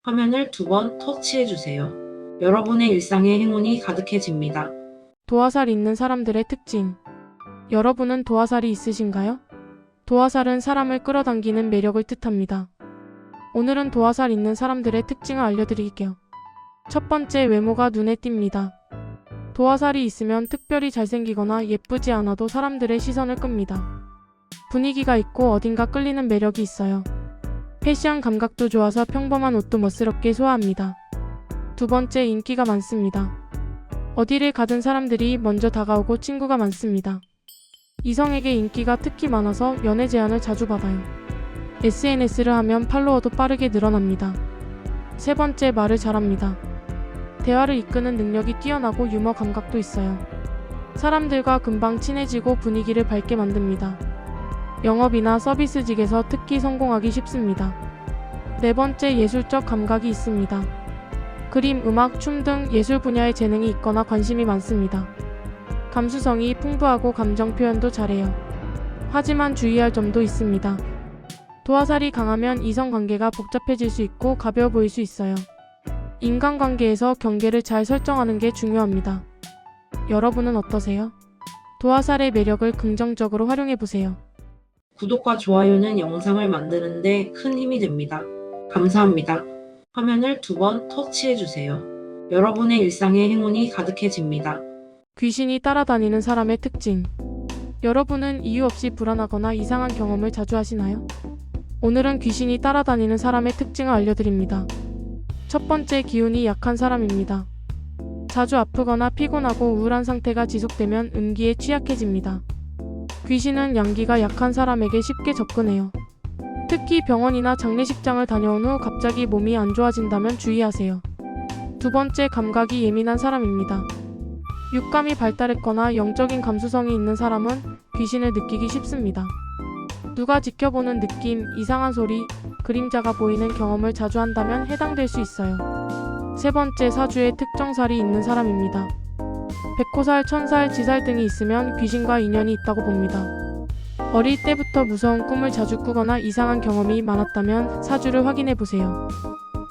화면을 2번 터치해주세요. 여러분의 일상에 행운이 가득해집니다. 도화살 있는 사람들의 특징. 여러분은 도화살이 있으신가요? 도화살은 사람을 끌어당기는 매력을 뜻합니다. 오늘은 도화살 있는 사람들의 특징을 알려드릴게요. 첫 번째, 외모가 눈에 띕니다. 도화살이 있으면 특별히 잘생기거나 예쁘지 않아도 사람들의 시선을 끕니다. 분위기가 있고 어딘가 끌리는 매력이 있어요. 패션 감각도 좋아서 평범한 옷도 멋스럽게 소화합니다. 두 번째, 인기가 많습니다. 어디를 가든 사람들이 먼저 다가오고 친구가 많습니다. 이성에게 인기가 특히 많아서 연애 제안을 자주 받아요. SNS를 하면 팔로워도 빠르게 늘어납니다. 세 번째, 말을 잘합니다. 대화를 이끄는 능력이 뛰어나고 유머 감각도 있어요. 사람들과 금방 친해지고 분위기를 밝게 만듭니다. 영업이나 서비스직에서 특히 성공하기 쉽습니다. 네 번째, 예술적 감각이 있습니다. 그림, 음악, 춤 등 예술 분야에 재능이 있거나 관심이 많습니다. 감수성이 풍부하고 감정 표현도 잘해요. 하지만 주의할 점도 있습니다. 도화살이 강하면 이성관계가 복잡해질 수 있고 가벼워 보일 수 있어요. 인간관계에서 경계를 잘 설정하는 게 중요합니다. 여러분은 어떠세요? 도화살의 매력을 긍정적으로 활용해보세요. 구독과 좋아요는 영상을 만드는데 큰 힘이 됩니다. 감사합니다. 화면을 2번 터치해주세요. 여러분의 일상에 행운이 가득해집니다. 귀신이 따라다니는 사람의 특징. 여러분은 이유 없이 불안하거나 이상한 경험을 자주 하시나요? 오늘은 귀신이 따라다니는 사람의 특징을 알려드립니다. 첫 번째, 기운이 약한 사람입니다. 자주 아프거나 피곤하고 우울한 상태가 지속되면 음기에 취약해집니다. 귀신은 양기가 약한 사람에게 쉽게 접근해요. 특히 병원이나 장례식장을 다녀온 후 갑자기 몸이 안 좋아진다면 주의하세요. 두 번째, 감각이 예민한 사람입니다. 육감이 발달했거나 영적인 감수성이 있는 사람은 귀신을 느끼기 쉽습니다. 누가 지켜보는 느낌, 이상한 소리, 그림자가 보이는 경험을 자주 한다면 해당될 수 있어요. 세 번째, 사주에 특정살이 있는 사람입니다. 백호살, 천살, 지살 등이 있으면 귀신과 인연이 있다고 봅니다. 어릴 때부터 무서운 꿈을 자주 꾸거나 이상한 경험이 많았다면 사주를 확인해보세요.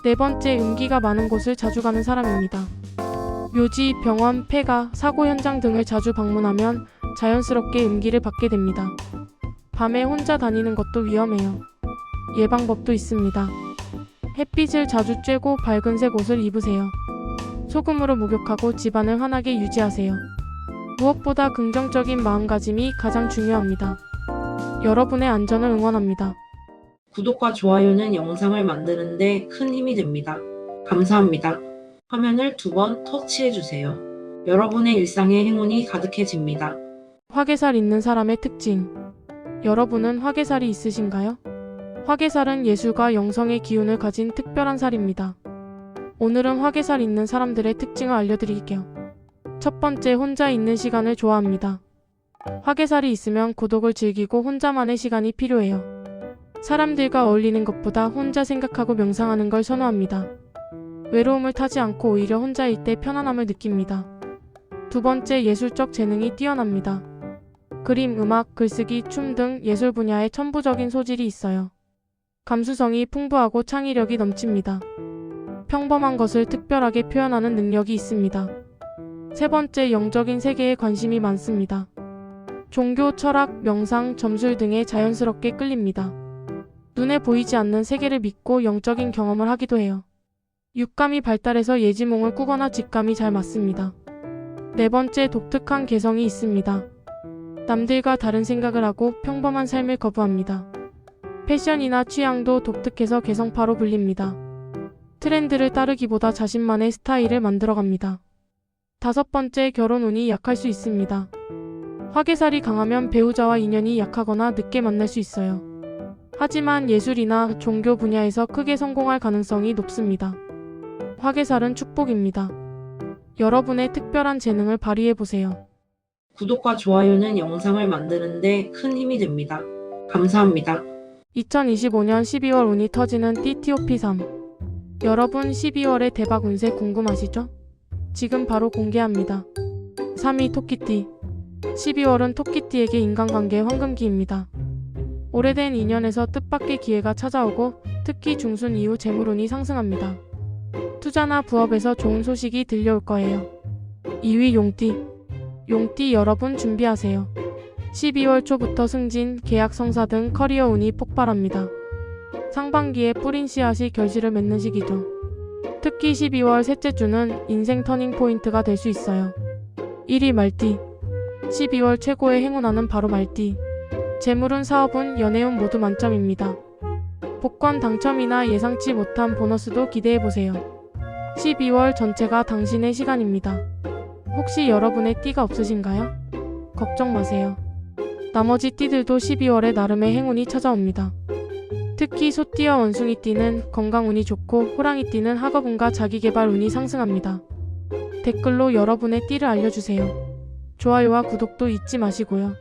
네 번째, 음기가 많은 곳을 자주 가는 사람입니다. 묘지, 병원, 폐가, 사고 현장 등을 자주 방문하면 자연스럽게 음기를 받게 됩니다. 밤에 혼자 다니는 것도 위험해요. 예방법도 있습니다. 햇빛을 자주 쬐고 밝은색 옷을 입으세요. 소금으로 목욕하고 집안을 환하게 유지하세요. 무엇보다 긍정적인 마음가짐이 가장 중요합니다. 여러분의 안전을 응원합니다. 구독과 좋아요는 영상을 만드는데 큰 힘이 됩니다. 감사합니다. 화면을 2번 터치해주세요. 여러분의 일상에 행운이 가득해집니다. 화개살 있는 사람의 특징. 여러분은 화개살이 있으신가요? 화개살은 예술과 영성의 기운을 가진 특별한 살입니다. 오늘은 화개살 있는 사람들의 특징을 알려드릴게요. 첫 번째, 혼자 있는 시간을 좋아합니다. 화개살이 있으면 고독을 즐기고 혼자만의 시간이 필요해요. 사람들과 어울리는 것보다 혼자 생각하고 명상하는 걸 선호합니다. 외로움을 타지 않고 오히려 혼자일 때 편안함을 느낍니다. 두 번째, 예술적 재능이 뛰어납니다. 그림, 음악, 글쓰기, 춤 등 예술 분야에 천부적인 소질이 있어요. 감수성이 풍부하고 창의력이 넘칩니다. 평범한 것을 특별하게 표현하는 능력이 있습니다. 세 번째, 영적인 세계에 관심이 많습니다. 종교, 철학, 명상, 점술 등에 자연스럽게 끌립니다. 눈에 보이지 않는 세계를 믿고 영적인 경험을 하기도 해요. 육감이 발달해서 예지몽을 꾸거나 직감이 잘 맞습니다. 네 번째, 독특한 개성이 있습니다. 남들과 다른 생각을 하고 평범한 삶을 거부합니다. 패션이나 취향도 독특해서 개성파로 불립니다. 트렌드를 따르기보다 자신만의 스타일을 만들어갑니다. 다섯 번째, 결혼 운이 약할 수 있습니다. 화개살이 강하면 배우자와 인연이 약하거나 늦게 만날 수 있어요. 하지만 예술이나 종교 분야에서 크게 성공할 가능성이 높습니다. 화개살은 축복입니다. 여러분의 특별한 재능을 발휘해보세요. 구독과 좋아요는 영상을 만드는데 큰 힘이 됩니다. 감사합니다. 2025년 12월 운이 터지는 띠티오피3. 여러분 12월의 대박 운세 궁금하시죠? 지금 바로 공개합니다. 3위 토끼띠. 12월은 토끼띠에게 인간관계 황금기입니다. 오래된 인연에서 뜻밖의 기회가 찾아오고 특히 중순 이후 재물운이 상승합니다. 투자나 부업에서 좋은 소식이 들려올 거예요. 2위 용띠. 용띠 여러분 준비하세요. 12월 초부터 승진, 계약 성사 등 커리어 운이 폭발합니다. 상반기에 뿌린 씨앗이 결실을 맺는 시기죠. 특히 12월 셋째 주는 인생 터닝 포인트가 될 수 있어요. 1위 말띠. 12월 최고의 행운아는 바로 말띠. 재물운, 사업운, 연애운 모두 만점입니다. 복권 당첨이나 예상치 못한 보너스도 기대해보세요. 12월 전체가 당신의 시간입니다. 혹시 여러분의 띠가 없으신가요? 걱정 마세요. 나머지 띠들도 12월에 나름의 행운이 찾아옵니다. 특히 소띠와 원숭이띠는 건강운이 좋고 호랑이띠는 학업운과 자기계발 운이 상승합니다. 댓글로 여러분의 띠를 알려주세요. 좋아요와 구독도 잊지 마시고요.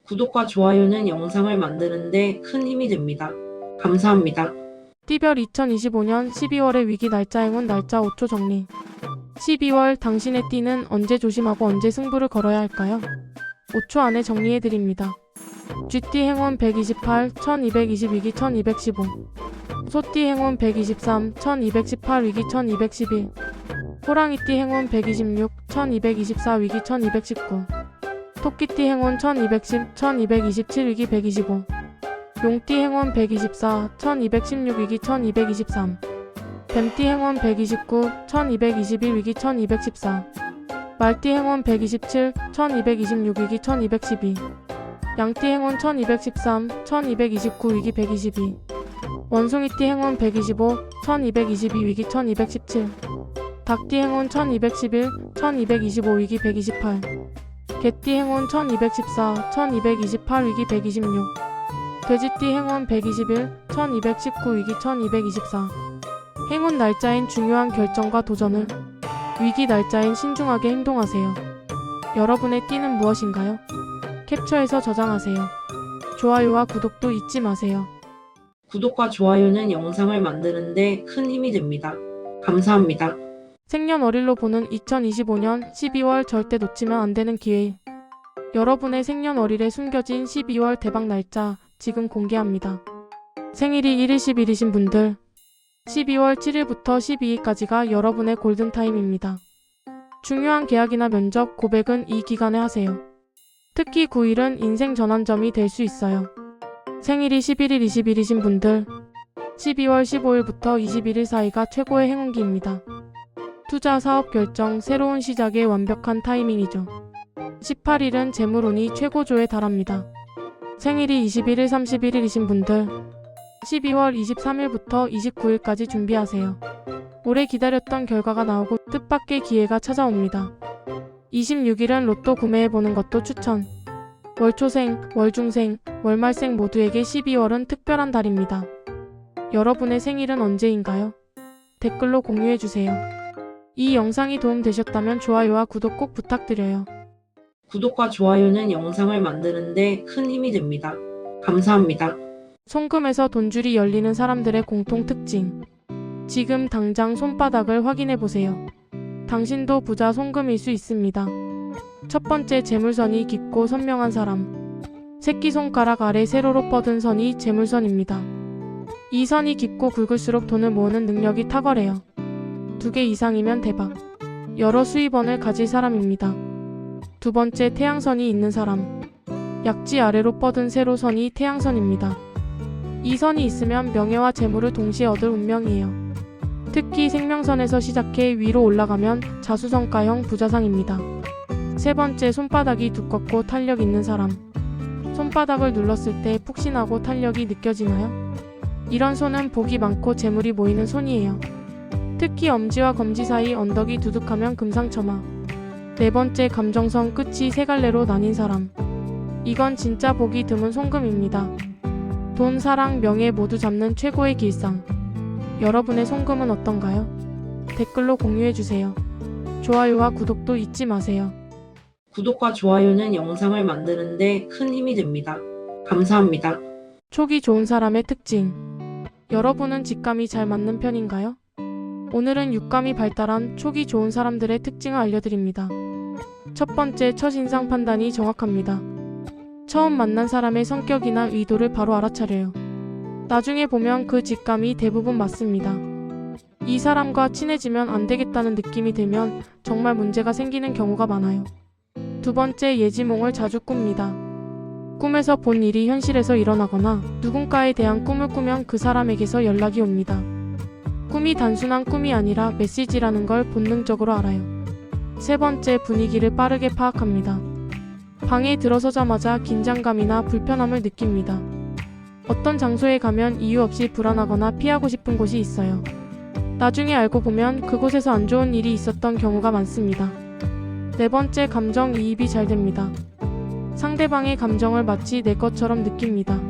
구독과 좋아요는 영상을 만드는데 큰 힘이 됩니다. 감사합니다. 띠별 2025년 12월의 위기 날짜 행운 날짜 5초 정리. 12월 당신의 띠는 언제 조심하고 언제 승부를 걸어야 할까요? 5초 안에 정리해드립니다. 쥐띠 행운 128, 1220 위기 1215. 소띠 행운 123, 1218 위기 1211. 호랑이띠 행운 126, 1224 위기 1219. 토끼띠 행운 1210, 1227 위기 125. 용띠 행운 124, 1216 위기 1223. 뱀띠 행운 129, 1221 위기 1214. 말띠 행운 127, 1226 위기 1212. 양띠 행운 1213, 1229 위기 122. 원숭이띠 행운 125, 1222 위기 1217. 닭띠 행운 1211, 1225 위기 128. 개띠 행운 1214, 1228 위기 126. 돼지띠 행운 121, 1219 위기 1224. 행운 날짜인 중요한 결정과 도전을, 위기 날짜인 신중하게 행동하세요. 여러분의 띠는 무엇인가요? 캡처해서 저장하세요. 좋아요와 구독도 잊지 마세요. 구독과 좋아요는 영상을 만드는데 큰 힘이 됩니다. 감사합니다. 생년월일로 보는 2025년 12월 절대 놓치면 안 되는 기회. 여러분의 생년월일에 숨겨진 12월 대박 날짜 지금 공개합니다. 생일이 1일 10일이신 분들 12월 7일부터 12일까지가 여러분의 골든타임입니다. 중요한 계약이나 면접, 고백은 이 기간에 하세요. 특히 9일은 인생 전환점이 될 수 있어요. 생일이 11일, 20일이신 분들 12월 15일부터 21일 사이가 최고의 행운기입니다. 투자, 사업 결정, 새로운 시작의 완벽한 타이밍이죠. 18일은 재물운이 최고조에 달합니다. 생일이 21일, 31일이신 분들 12월 23일부터 29일까지 준비하세요. 오래 기다렸던 결과가 나오고 뜻밖의 기회가 찾아옵니다. 26일은 로또 구매해보는 것도 추천. 월초생, 월중생, 월말생 모두에게 12월은 특별한 달입니다. 여러분의 생일은 언제인가요? 댓글로 공유해주세요. 이 영상이 도움되셨다면 좋아요와 구독 꼭 부탁드려요. 구독과 좋아요는 영상을 만드는데 큰 힘이 됩니다. 감사합니다. 송금에서 돈줄이 열리는 사람들의 공통 특징. 지금 당장 손바닥을 확인해보세요. 당신도 부자 송금일 수 있습니다. 첫 번째, 재물선이 깊고 선명한 사람. 새끼손가락 아래 세로로 뻗은 선이 재물선입니다. 이 선이 깊고 굵을수록 돈을 모으는 능력이 탁월해요. 2개 이상이면 대박. 여러 수입원을 가질 사람입니다. 두 번째, 태양선이 있는 사람. 약지 아래로 뻗은 세로선이 태양선입니다. 이 선이 있으면 명예와 재물을 동시에 얻을 운명이에요. 특히 생명선에서 시작해 위로 올라가면 자수성가형 부자상입니다. 세 번째, 손바닥이 두껍고 탄력 있는 사람. 손바닥을 눌렀을 때 푹신하고 탄력이 느껴지나요? 이런 손은 복이 많고 재물이 모이는 손이에요. 특히 엄지와 검지 사이 언덕이 두둑하면 금상첨화. 네 번째, 감정선 끝이 세 갈래로 나뉜 사람. 이건 진짜 복이 드문 송금입니다. 돈, 사랑, 명예 모두 잡는 최고의 길상. 여러분의 송금은 어떤가요? 댓글로 공유해주세요. 좋아요와 구독도 잊지 마세요. 구독과 좋아요는 영상을 만드는데 큰 힘이 됩니다. 감사합니다. 촉이 좋은 사람의 특징. 여러분은 직감이 잘 맞는 편인가요? 오늘은 육감이 발달한 촉이 좋은 사람들의 특징을 알려드립니다. 첫 번째, 첫인상 판단이 정확합니다. 처음 만난 사람의 성격이나 의도를 바로 알아차려요. 나중에 보면 그 직감이 대부분 맞습니다. 이 사람과 친해지면 안 되겠다는 느낌이 들면 정말 문제가 생기는 경우가 많아요. 두 번째, 예지몽을 자주 꿉니다. 꿈에서 본 일이 현실에서 일어나거나 누군가에 대한 꿈을 꾸면 그 사람에게서 연락이 옵니다. 꿈이 단순한 꿈이 아니라 메시지라는 걸 본능적으로 알아요. 세 번째, 분위기를 빠르게 파악합니다. 방에 들어서자마자 긴장감이나 불편함을 느낍니다. 어떤 장소에 가면 이유 없이 불안하거나 피하고 싶은 곳이 있어요. 나중에 알고 보면 그곳에서 안 좋은 일이 있었던 경우가 많습니다. 네 번째, 감정이입이 잘 됩니다. 상대방의 감정을 마치 내 것처럼 느낍니다.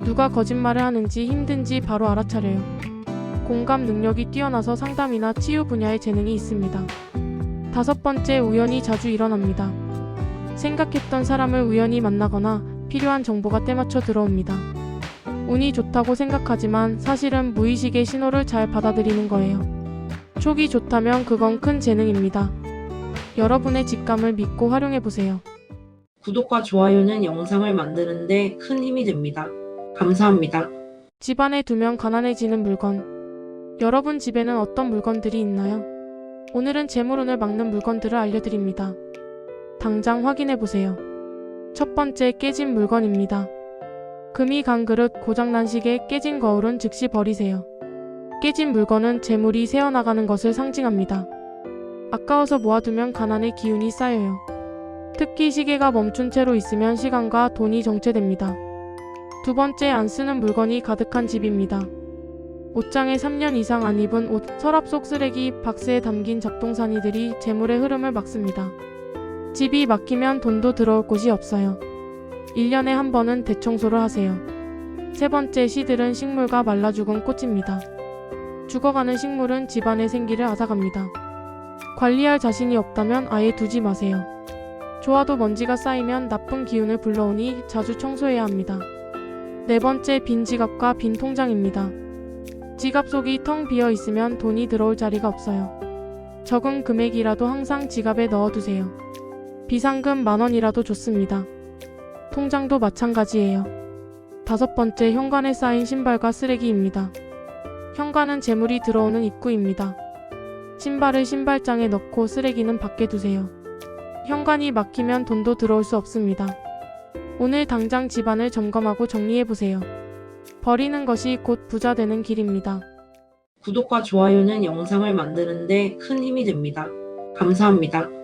누가 거짓말을 하는지 힘든지 바로 알아차려요. 공감 능력이 뛰어나서 상담이나 치유 분야의 재능이 있습니다. 다섯 번째, 우연이 자주 일어납니다. 생각했던 사람을 우연히 만나거나 필요한 정보가 때맞춰 들어옵니다. 운이 좋다고 생각하지만 사실은 무의식의 신호를 잘 받아들이는 거예요. 촉이 좋다면 그건 큰 재능입니다. 여러분의 직감을 믿고 활용해보세요. 구독과 좋아요는 영상을 만드는데 큰 힘이 됩니다. 감사합니다. 집안에 두면 가난해지는 물건. 여러분 집에는 어떤 물건들이 있나요? 오늘은 재물운을 막는 물건들을 알려드립니다. 당장 확인해보세요. 첫 번째, 깨진 물건입니다. 금이 간 그릇, 고장난 시계, 깨진 거울은 즉시 버리세요. 깨진 물건은 재물이 새어나가는 것을 상징합니다. 아까워서 모아두면 가난의 기운이 쌓여요. 특히 시계가 멈춘 채로 있으면 시간과 돈이 정체됩니다. 두 번째, 안 쓰는 물건이 가득한 집입니다. 옷장에 3년 이상 안 입은 옷, 서랍 속 쓰레기, 박스에 담긴 잡동사니들이 재물의 흐름을 막습니다. 집이 막히면 돈도 들어올 곳이 없어요. 1년에 한 번은 대청소를 하세요. 세 번째, 시들은 식물과 말라 죽은 꽃입니다. 죽어가는 식물은 집안의 생기를 앗아갑니다. 관리할 자신이 없다면 아예 두지 마세요. 좋아도 먼지가 쌓이면 나쁜 기운을 불러오니 자주 청소해야 합니다. 네 번째, 빈 지갑과 빈 통장입니다. 지갑 속이 텅 비어 있으면 돈이 들어올 자리가 없어요. 적은 금액이라도 항상 지갑에 넣어두세요. 비상금 10,000원이라도 좋습니다. 통장도 마찬가지예요. 다섯 번째, 현관에 쌓인 신발과 쓰레기입니다. 현관은 재물이 들어오는 입구입니다. 신발을 신발장에 넣고 쓰레기는 밖에 두세요. 현관이 막히면 돈도 들어올 수 없습니다. 오늘 당장 집안을 점검하고 정리해보세요. 버리는 것이 곧 부자 되는 길입니다. 구독과 좋아요는 영상을 만드는데 큰 힘이 됩니다. 감사합니다.